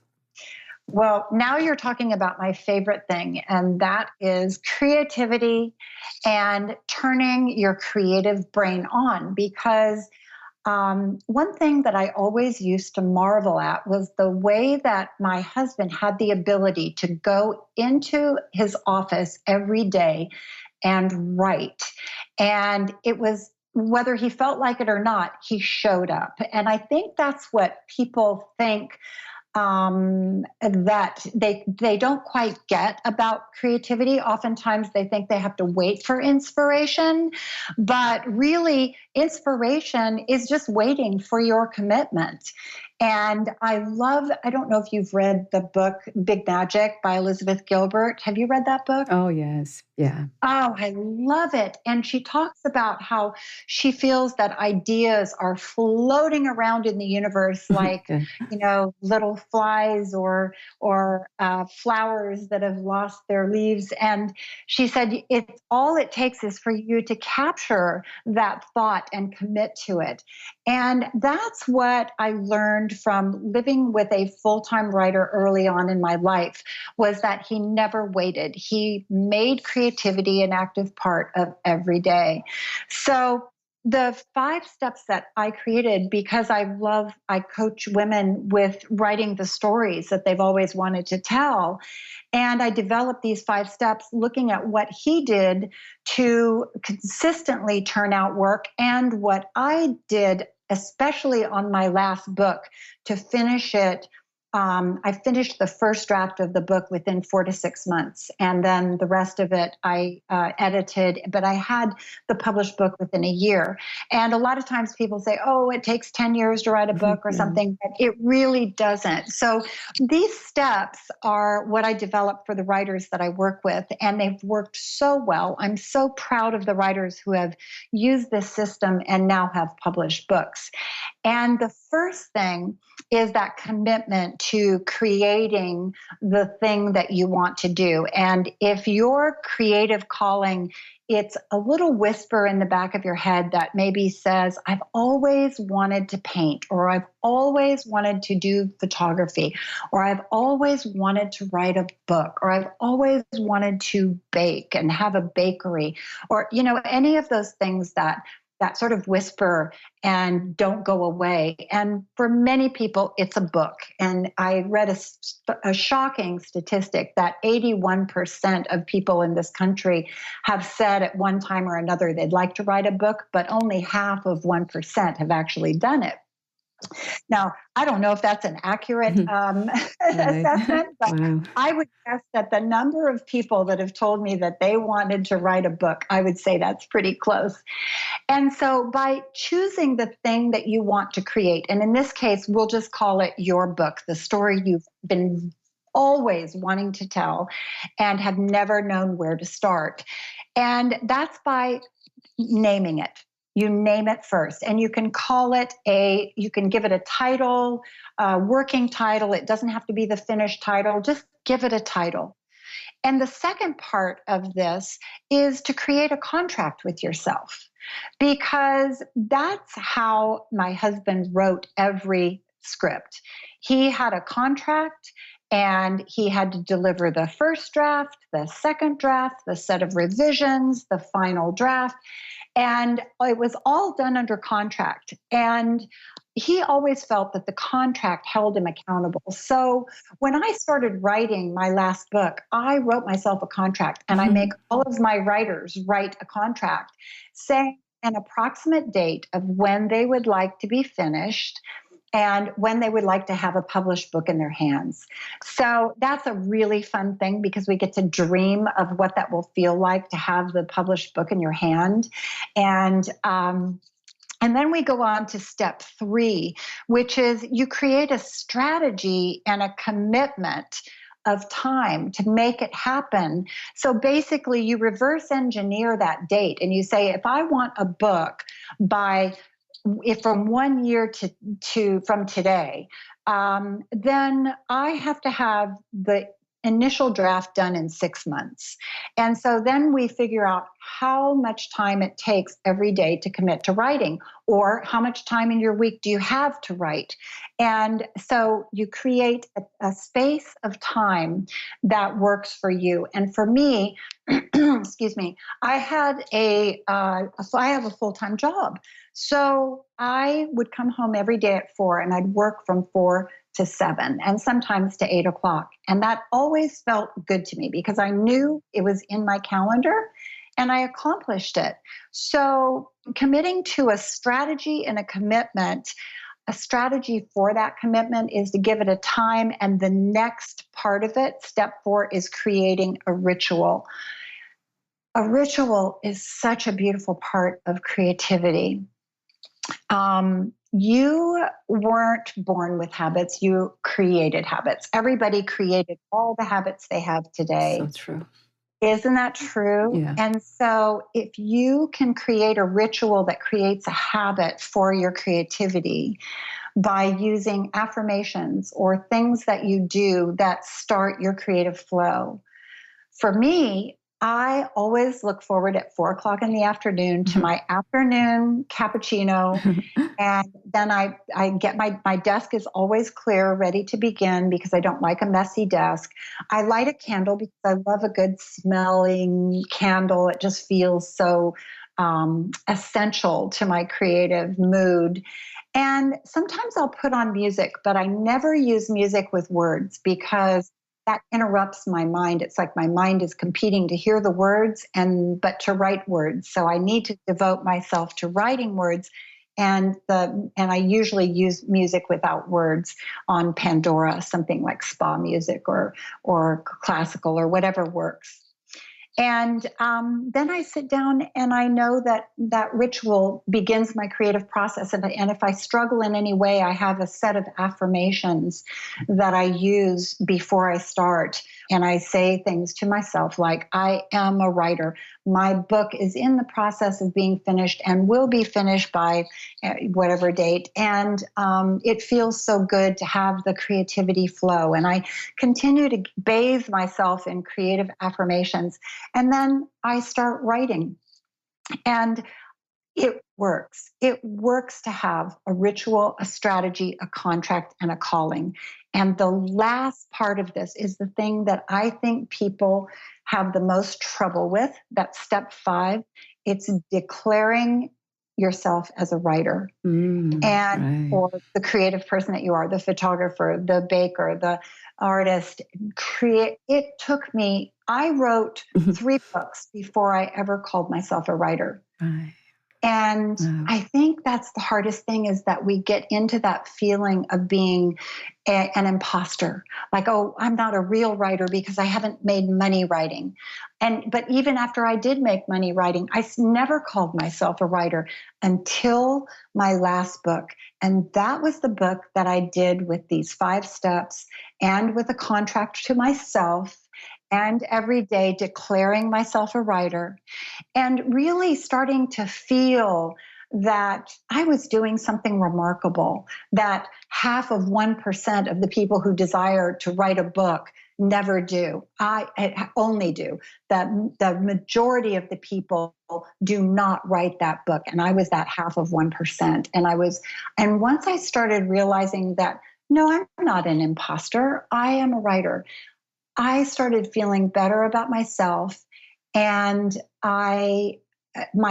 Well, now you're talking about my favorite thing, and that is creativity and turning your creative brain on. Because one thing that I always used to marvel at was the way that my husband had the ability to go into his office every day and write. And it was, whether he felt like it or not, he showed up. And I think that's what people think that they don't quite get about creativity. Oftentimes they think they have to wait for inspiration, but really inspiration is just waiting for your commitment. And I don't know if you've read the book Big Magic by Elizabeth Gilbert. Have you read that book? Oh, yes. Yeah. Oh, I love it. And she talks about how she feels that ideas are floating around in the universe like, Yeah. little flies or flowers that have lost their leaves. And she said all it takes is for you to capture that thought and commit to it. And that's what I learned from living with a full-time writer early on in my life, was that he never waited. He made creativity an active part of every day. So the 5 steps that I created, because I coach women with writing the stories that they've always wanted to tell. And I developed these 5 steps looking at what he did to consistently turn out work and what I did, especially on my last book, to finish it. I finished the first draft of the book within 4 to 6 months. And then the rest of it I edited, but I had the published book within a year. And a lot of times people say, oh, it takes 10 years to write a book or Yeah. something, but it really doesn't. So these steps are what I developed for the writers that I work with, and they've worked so well. I'm so proud of the writers who have used this system and now have published books. And the first thing is that commitment to creating the thing that you want to do. And if your creative calling, it's a little whisper in the back of your head that maybe says, I've always wanted to paint, or I've always wanted to do photography, or I've always wanted to write a book, or I've always wanted to bake and have a bakery, or, any of those things that sort of whisper and don't go away. And for many people, it's a book. And I read a shocking statistic that 81% of people in this country have said at one time or another they'd like to write a book, but only half of 1% have actually done it. Now, I don't know if that's an accurate assessment, but Wow. I would guess that the number of people that have told me that they wanted to write a book, I would say that's pretty close. And so by choosing the thing that you want to create, and in this case, we'll just call it your book, the story you've been always wanting to tell and have never known where to start. And that's by naming it. You name it first, and you can call it you can give it a title, a working title. It doesn't have to be the finished title. Just give it a title. And the second part of this is to create a contract with yourself, because that's how my husband wrote every script. He had a contract, and he had to deliver the first draft, the second draft, the set of revisions, the final draft. And it was all done under contract. And he always felt that the contract held him accountable. So when I started writing my last book, I wrote myself a contract, and I make all of my writers write a contract saying an approximate date of when they would like to be finished and when they would like to have a published book in their hands. So that's a really fun thing, because we get to dream of what that will feel like to have the published book in your hand. And then we go on to step 3, which is you create a strategy and a commitment of time to make it happen. So basically you reverse engineer that date, and you say, if I want a book from 1 year to from today, then I have to have the initial draft done in 6 months. And so then we figure out how much time it takes every day to commit to writing, or how much time in your week do you have to write. And so you create a space of time that works for you. And for me, excuse me, I have a full-time job. So I would come home every day at 4, and I'd work from 4 to 7 and sometimes to 8 o'clock. And that always felt good to me, because I knew it was in my calendar and I accomplished it. So committing to a strategy and a commitment, a strategy for that commitment is to give it a time. And the next part of it, step 4, is creating a ritual. A ritual is such a beautiful part of creativity. you weren't born with habits, you created habits. Everybody created all the habits they have So today. true. Isn't that true? Yeah. And so if you can create a ritual that creates a habit for your creativity by using affirmations or things that you do that start your creative flow. For me, I always look forward at 4 o'clock in the afternoon to my afternoon cappuccino. And then I get my desk is always clear, ready to begin because I don't like a messy desk. I light a candle because I love a good smelling candle. It just feels so essential to my creative mood. And sometimes I'll put on music, but I never use music with words because that interrupts my mind. It's like my mind is competing to hear the words but to write words. So I need to devote myself to writing words. And I usually use music without words on Pandora, something like spa music or classical or whatever works. And then I sit down and I know that ritual begins my creative process. And if I struggle in any way, I have a set of affirmations that I use before I start. And I say things to myself like, I am a writer. My book is in the process of being finished and will be finished by whatever date. And it feels so good to have the creativity flow. And I continue to bathe myself in creative affirmations. And then I start writing. And it works. It works to have a ritual, a strategy, a contract, and a calling. And the last part of this is the thing that I think people have the most trouble with. That's step 5. It's declaring yourself as a writer and or the creative person that you are, the photographer, the baker, the artist. It took me, I wrote 3 books before I ever called myself a writer. Right. And I think that's the hardest thing is that we get into that feeling of being an imposter. Like, oh, I'm not a real writer because I haven't made money writing. But even after I did make money writing, I never called myself a writer until my last book. And that was the book that I did with these 5 steps and with a contract to myself and every day declaring myself a writer and really starting to feel that I was doing something remarkable, that half of 1% of the people who desire to write a book never do. I only do. That the majority of the people do not write that book. And I was that half of 1%. And once I started realizing that, no, I'm not an imposter, I am a writer, I started feeling better about myself, and my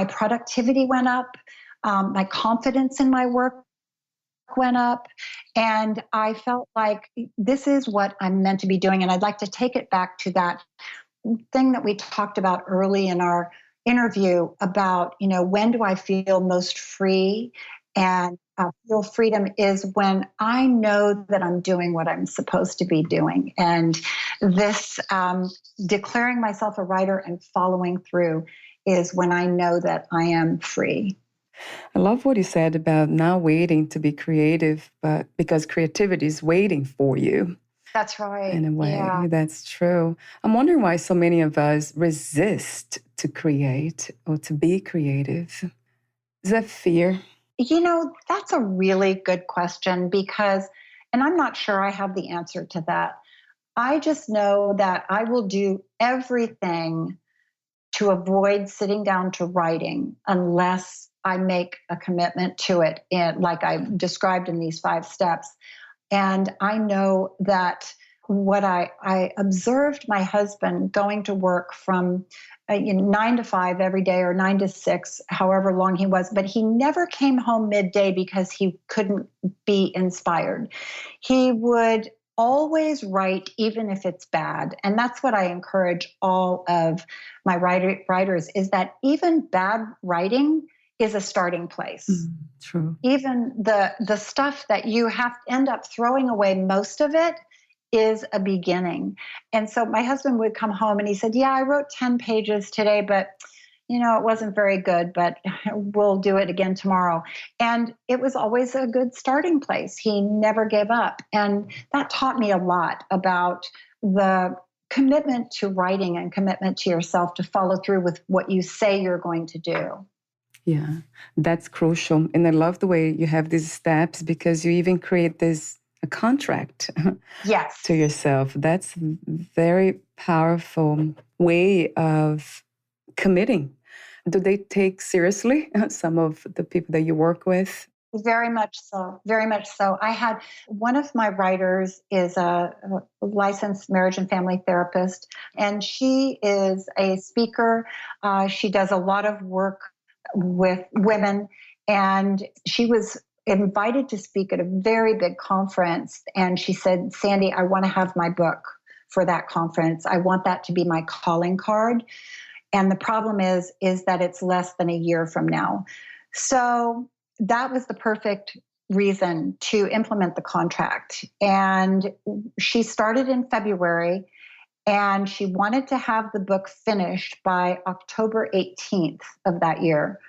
productivity went up, my confidence in my work went up, and I felt like this is what I'm meant to be doing. And I'd like to take it back to that thing that we talked about early in our interview about, when do I feel most free? And feel freedom is when I know that I'm doing what I'm supposed to be doing. And this declaring myself a writer and following through is when I know that I am free. I love what you said about not waiting to be creative, but because creativity is waiting for you. That's right. In a way, yeah. That's true. I'm wondering why so many of us resist to create or to be creative. Is that fear? That's a really good question and I'm not sure I have the answer to that. I just know that I will do everything to avoid sitting down to writing unless I make a commitment to it, like I described in these 5 steps. And I know that what I observed my husband going to work from 9 to 5 every day or 9 to 6, however long he was, but he never came home midday because he couldn't be inspired. He would always write, even if it's bad. And that's what I encourage all of my writers is that even bad writing is a starting place. True. Even the stuff that you have to end up throwing away, most of it is a beginning. And so my husband would come home and he said, yeah, I wrote 10 pages today, but it wasn't very good, but we'll do it again tomorrow. And it was always a good starting place. He never gave up. And that taught me a lot about the commitment to writing and commitment to yourself to follow through with what you say you're going to do. Yeah, that's crucial. And I love the way you have these steps because you even create this a contract Yes. to yourself. That's very powerful way of committing. Do they take seriously some of the people that you work with? Very much so. Very much so. I had one of my writers is a licensed marriage and family therapist, and she is a speaker. She does a lot of work with women, and she was invited to speak at a very big conference. And she said, Sandy, I want to have my book for that conference. I want that to be my calling card. And the problem is that it's less than a year from now. So that was the perfect reason to implement the contract. And she started in February, and she wanted to have the book finished by October 18th of that year.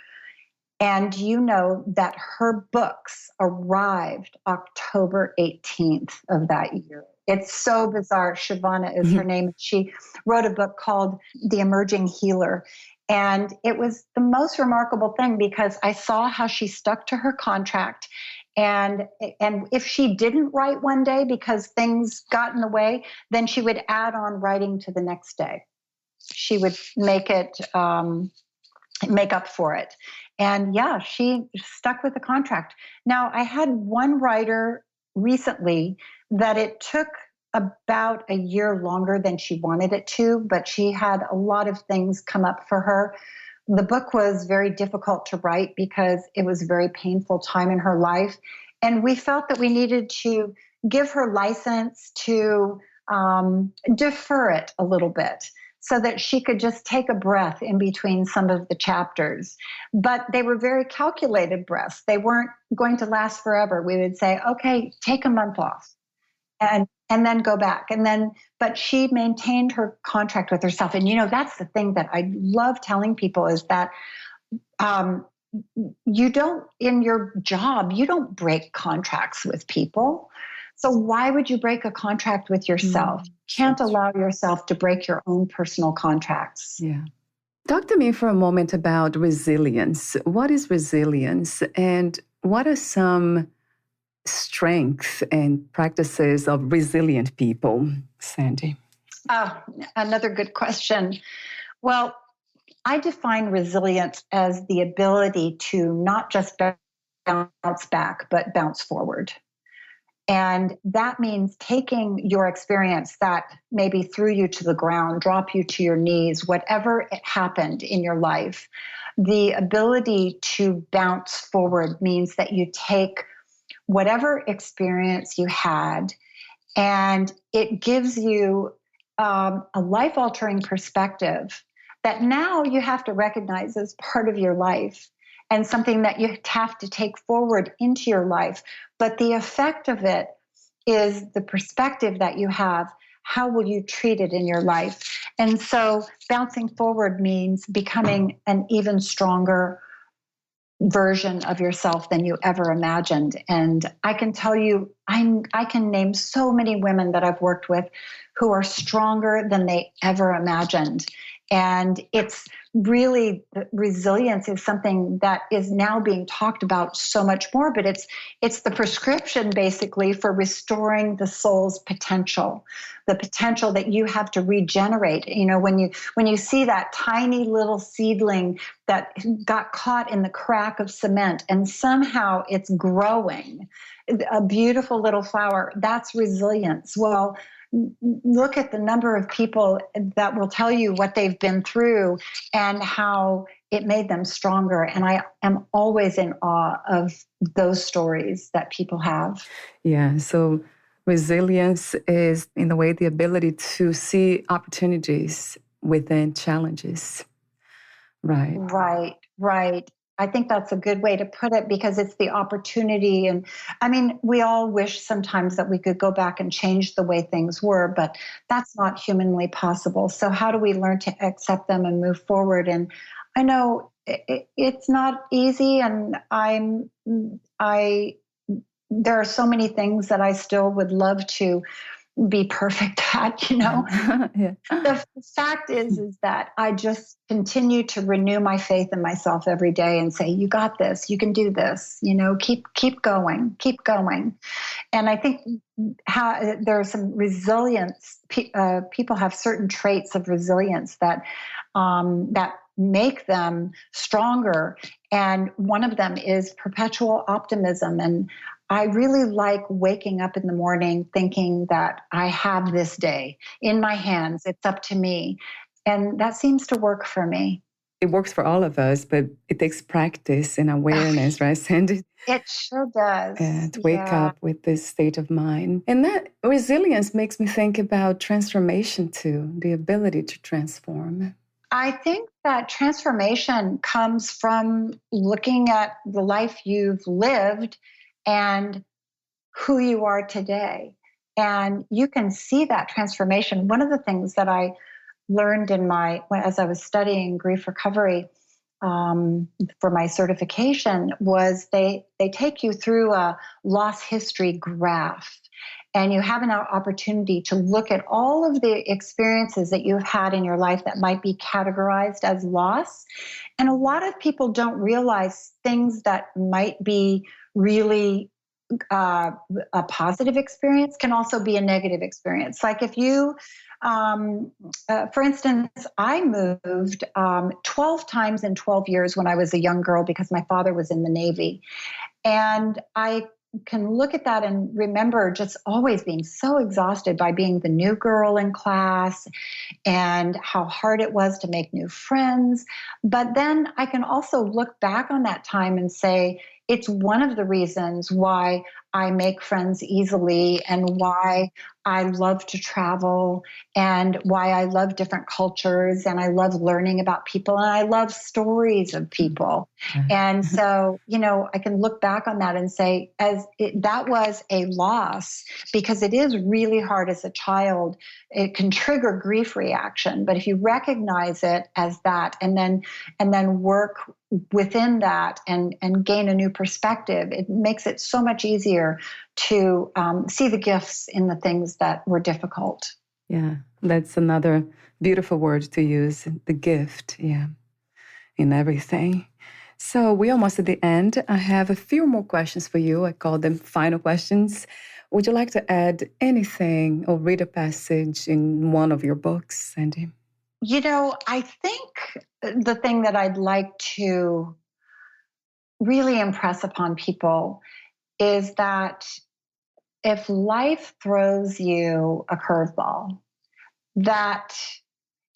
And you know that her books arrived October 18th of that year. It's so bizarre. Shavana is her name. She wrote a book called The Emerging Healer. And it was the most remarkable thing because I saw how she stuck to her contract. And if she didn't write one day because things got in the way, then she would add on writing to the next day. She would make up for it. And yeah, she stuck with the contract. Now, I had one writer recently that it took about a year longer than she wanted it to, but she had a lot of things come up for her. The book was very difficult to write because it was a very painful time in her life. And we felt that we needed to give her license to defer it a little bit, so that she could just take a breath in between some of the chapters. But they were very calculated breaths. They weren't going to last forever. We would say, okay, take a month off and then go back. But she maintained her contract with herself. And, that's the thing that I love telling people is that you don't, in your job, you don't break contracts with people. So why would you break a contract with yourself? You can't allow yourself to break your own personal contracts. Yeah. Talk to me for a moment about resilience. What is resilience? And what are some strengths and practices of resilient people, Sandy? Oh, another good question. Well, I define resilience as the ability to not just bounce back, but bounce forward. And that means taking your experience that maybe threw you to the ground, drop you to your knees, whatever it happened in your life, the ability to bounce forward means that you take whatever experience you had and it gives you a life-altering perspective that now you have to recognize as part of your life and something that you have to take forward into your life. But the effect of it is the perspective that you have. How will you treat it in your life? And so bouncing forward means becoming an even stronger version of yourself than you ever imagined. And I can tell you, I can name so many women that I've worked with who are stronger than they ever imagined. And it's really, resilience is something that is now being talked about so much more, but it's the prescription basically for restoring the soul's potential, the potential that you have to regenerate. When you see that tiny little seedling that got caught in the crack of cement and somehow it's growing, a beautiful little flower, that's resilience. Well, look at the number of people that will tell you what they've been through and how it made them stronger. And I am always in awe of those stories that people have. Yeah, so resilience is, in a way, the ability to see opportunities within challenges. Right. Right. I think that's a good way to put it because it's the opportunity. And I mean, we all wish sometimes that we could go back and change the way things were, but that's not humanly possible. So how do we learn to accept them and move forward? And I know it's not easy, and I, there are so many things that I still would love to be perfect at, Yeah. The fact is that I just continue to renew my faith in myself every day and say, you got this, you can do this, keep going, keep going. And I think there's some resilience. People have certain traits of resilience that make them stronger. And one of them is perpetual optimism. And I really like waking up in the morning thinking that I have this day in my hands. It's up to me. And that seems to work for me. It works for all of us, but it takes practice and awareness, right, Sandy? It sure does. To wake up with this state of mind. And that resilience makes me think about transformation too, the ability to transform. I think that transformation comes from looking at the life you've lived and who you are today. And you can see that transformation. One of the things that I learned as I was studying grief recovery for my certification was they take you through a loss history graph. And you have an opportunity to look at all of the experiences that you've had in your life that might be categorized as loss. And a lot of people don't realize things that might be really a positive experience can also be a negative experience. Like if you, for instance, I moved 12 times in 12 years when I was a young girl because my father was in the Navy. And I can look at that and remember just always being so exhausted by being the new girl in class and how hard it was to make new friends. But then I can also look back on that time and say, it's one of the reasons why I make friends easily and why I love to travel and why I love different cultures and I love learning about people and I love stories of people. And so, I can look back on that and say that was a loss because it is really hard as a child. It can trigger grief reaction, but if you recognize it as that and then work within that and gain a new perspective, it makes it so much easier to see the gifts in the things that were difficult. Yeah, that's another beautiful word to use, the gift, in everything. So we're almost at the end. I have a few more questions for you. I call them final questions. Would you like to add anything or read a passage in one of your books, Sandy? I think the thing that I'd like to really impress upon people is that if life throws you a curveball, that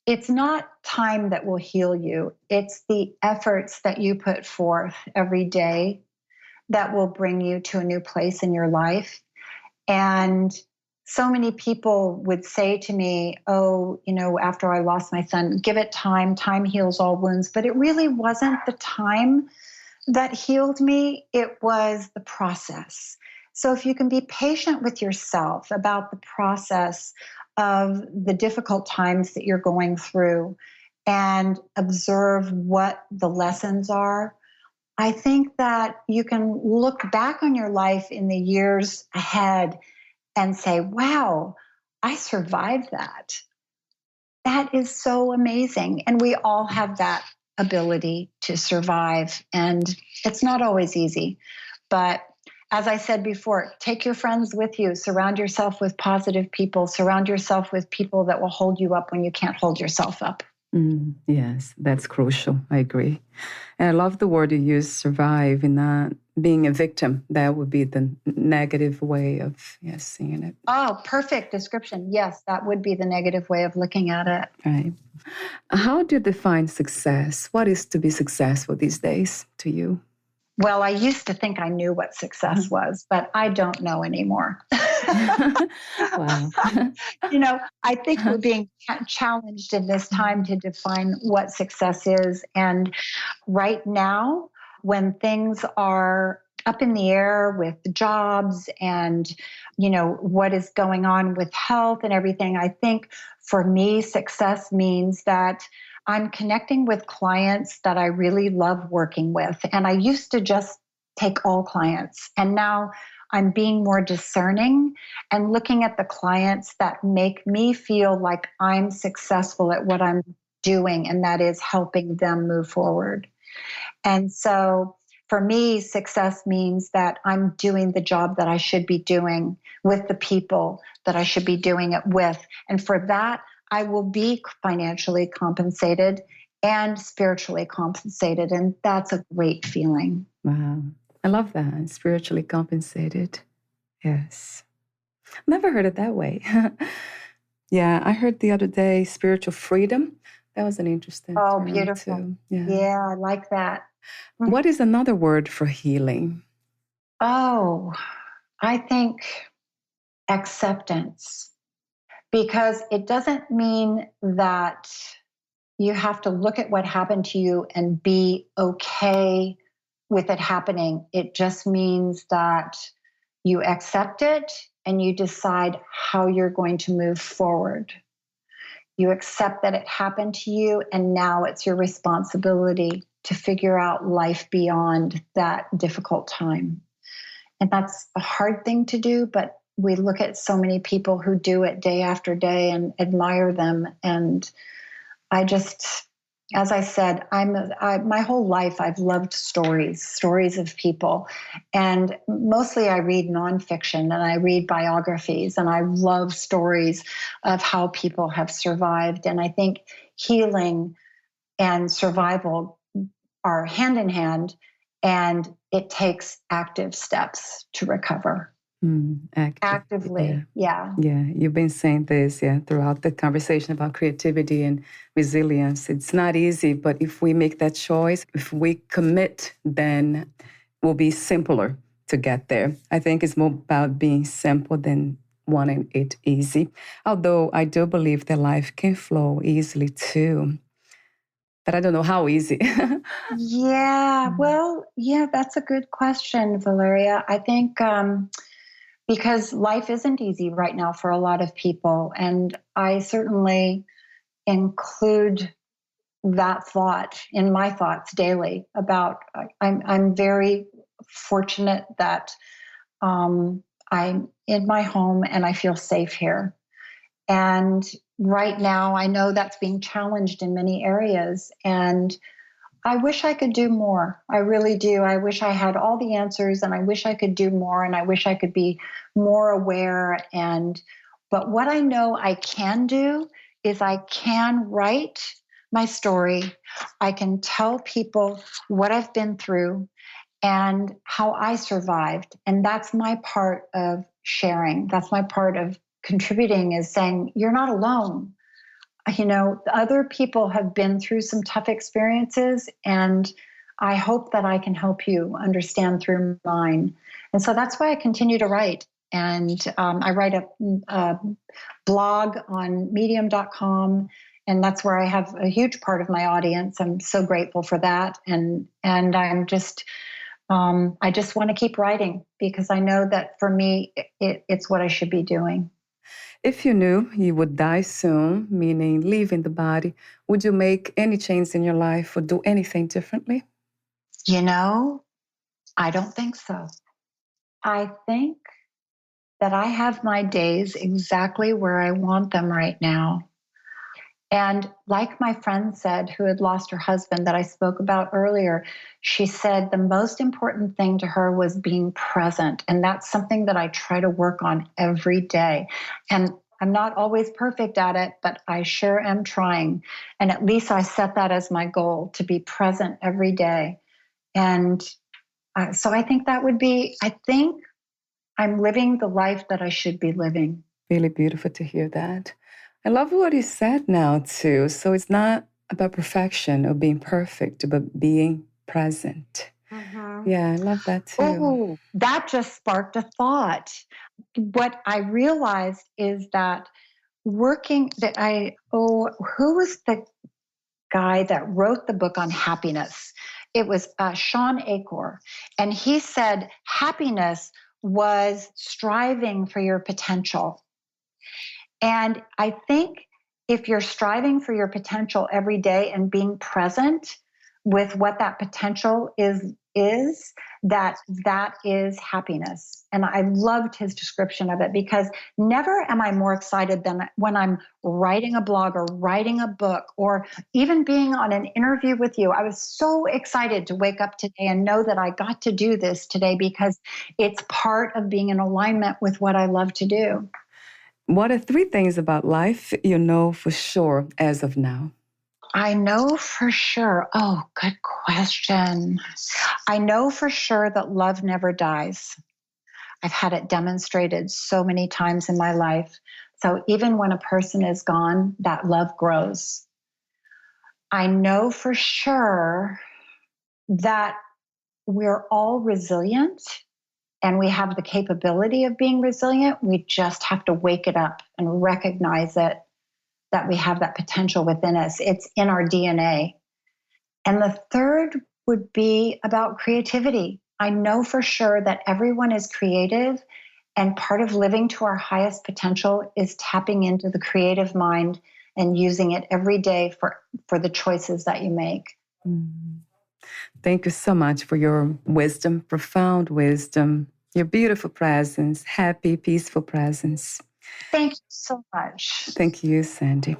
it's not time that will heal you. It's the efforts that you put forth every day that will bring you to a new place in your life. And so many people would say to me, after I lost my son, give it time. Time heals all wounds. But it really wasn't the time that healed me. It was the process. So if you can be patient with yourself about the process of the difficult times that you're going through and observe what the lessons are, I think that you can look back on your life in the years ahead and say, wow, I survived that. That is so amazing. And we all have that ability to survive. And it's not always easy. But as I said before, take your friends with you. Surround yourself with positive people. Surround yourself with people that will hold you up when you can't hold yourself up. Yes, that's crucial. I agree. And I love the word you use, survive, and not being a victim. That would be the negative way of seeing it. Oh, perfect description. Yes, that would be the negative way of looking at it. Right. How do you define success? What is to be successful these days to you? Well, I used to think I knew what success was, but I don't know anymore. Wow. I think we're being challenged in this time to define what success is. And right now, when things are up in the air with jobs and, what is going on with health and everything. I think for me, success means that I'm connecting with clients that I really love working with. And I used to just take all clients. And now I'm being more discerning and looking at the clients that make me feel like I'm successful at what I'm doing, and that is helping them move forward. And so for me, success means that I'm doing the job that I should be doing with the people that I should be doing it with. And for that, I will be financially compensated and spiritually compensated. And that's a great feeling. Wow. I love that. Spiritually compensated. Yes. Never heard it that way. Yeah, I heard the other day spiritual freedom. That was an interesting term Beautiful. too. Yeah, I like that. What is another word for healing? Oh, I think acceptance. Because it doesn't mean that you have to look at what happened to you and be okay with it happening. It just means that you accept it and you decide how you're going to move forward. You accept that it happened to you, and now it's your responsibility to figure out life beyond that difficult time. And that's a hard thing to do, but we look at so many people who do it day after day and admire them. And I just, as I said, my whole life I've loved stories of people. And mostly I read nonfiction and I read biographies, and I love stories of how people have survived. And I think healing and survival are hand in hand, and it takes active steps to recover. Actively, yeah. Yeah, you've been saying this, throughout the conversation about creativity and resilience. It's not easy, but if we make that choice, if we commit, then we'll be simpler to get there. I think it's more about being simple than wanting it easy. Although I do believe that life can flow easily too. But I don't know how easy. Yeah, well, that's a good question, Valeria. I think because life isn't easy right now for a lot of people. And I certainly include that thought in my thoughts daily about I'm very fortunate that I'm in my home and I feel safe here. And right now I know that's being challenged in many areas. And I wish I could do more. I really do. I wish I had all the answers, and I wish I could do more, and I wish I could be more aware. But what I know I can do is I can write my story. I can tell people what I've been through and how I survived. And that's my part of sharing. That's my part of contributing, is saying, you're not alone. Other people have been through some tough experiences, and I hope that I can help you understand through mine. And so that's why I continue to write. And I write a blog on medium.com, and that's where I have a huge part of my audience. I'm so grateful for that. And I'm just, I just want to keep writing, because I know that for me, it's what I should be doing. If you knew you would die soon, meaning leaving the body, would you make any change in your life or do anything differently? I don't think so. I think that I have my days exactly where I want them right now. And like my friend said, who had lost her husband that I spoke about earlier, she said the most important thing to her was being present. And that's something that I try to work on every day. And I'm not always perfect at it, but I sure am trying. And at least I set that as my goal, to be present every day. And so I think I think I'm living the life that I should be living. Really beautiful to hear that. I love what you said now, too. So it's not about perfection or being perfect, but being present. Mm-hmm. Yeah, I love that, too. Oh, that just sparked a thought. What I realized is that who was the guy that wrote the book on happiness? It was Sean Acor. And he said happiness was striving for your potential. And I think if you're striving for your potential every day and being present with what that potential is that is happiness. And I loved his description of it, because never am I more excited than when I'm writing a blog or writing a book or even being on an interview with you. I was so excited to wake up today and know that I got to do this today, because it's part of being in alignment with what I love to do. What are 3 things about life you know for sure as of now? I know for sure. Oh, good question. I know for sure that love never dies. I've had it demonstrated so many times in my life. So even when a person is gone, that love grows. I know for sure that we're all resilient and we have the capability of being resilient. We just have to wake it up and recognize it, that we have that potential within us. It's in our DNA. And the third would be about creativity. I know for sure that everyone is creative, and part of living to our highest potential is tapping into the creative mind and using it every day for the choices that you make. Thank you so much for your wisdom, profound wisdom, your beautiful presence, happy, peaceful presence. Thank you so much. Thank you, Sandy.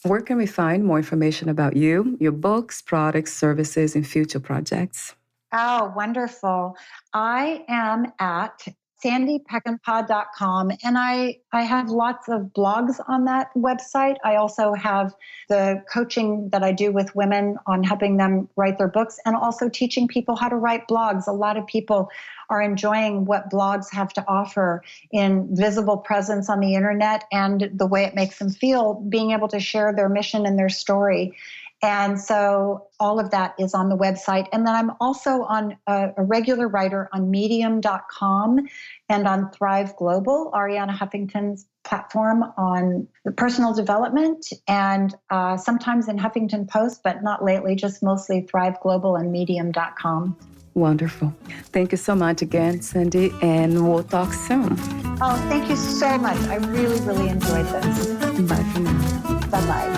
Where can we find more information about you, your books, products, services, and future projects? Oh, wonderful. I am at sandypeckinpah.com, and I have lots of blogs on that website. I also have the coaching that I do with women on helping them write their books, and also teaching people how to write blogs. A lot of people are enjoying what blogs have to offer in visible presence on the internet and the way it makes them feel, being able to share their mission and their story. And so all of that is on the website. And then I'm also on a regular writer on medium.com and on Thrive Global, Ariana Huffington's platform, on personal development, and sometimes in Huffington Post, but not lately, just mostly Thrive Global and medium.com. Wonderful. Thank you so much again, Sandy, and we'll talk soon. Oh, thank you so much. I really, really enjoyed this. Bye for now. Bye-bye.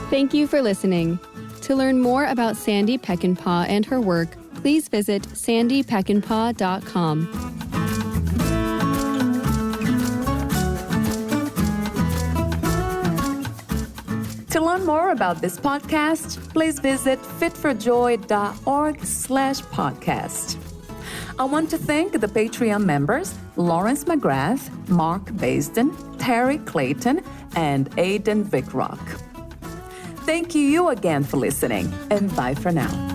Thank you for listening. To learn more about Sandy Peckinpah and her work, please visit sandypeckinpah.com. To learn more about this podcast, please visit fitforjoy.org/podcast. I want to thank the Patreon members, Lawrence McGrath, Mark Basden, Terry Clayton, and Aidan Vickrock. Thank you again for listening, and bye for now.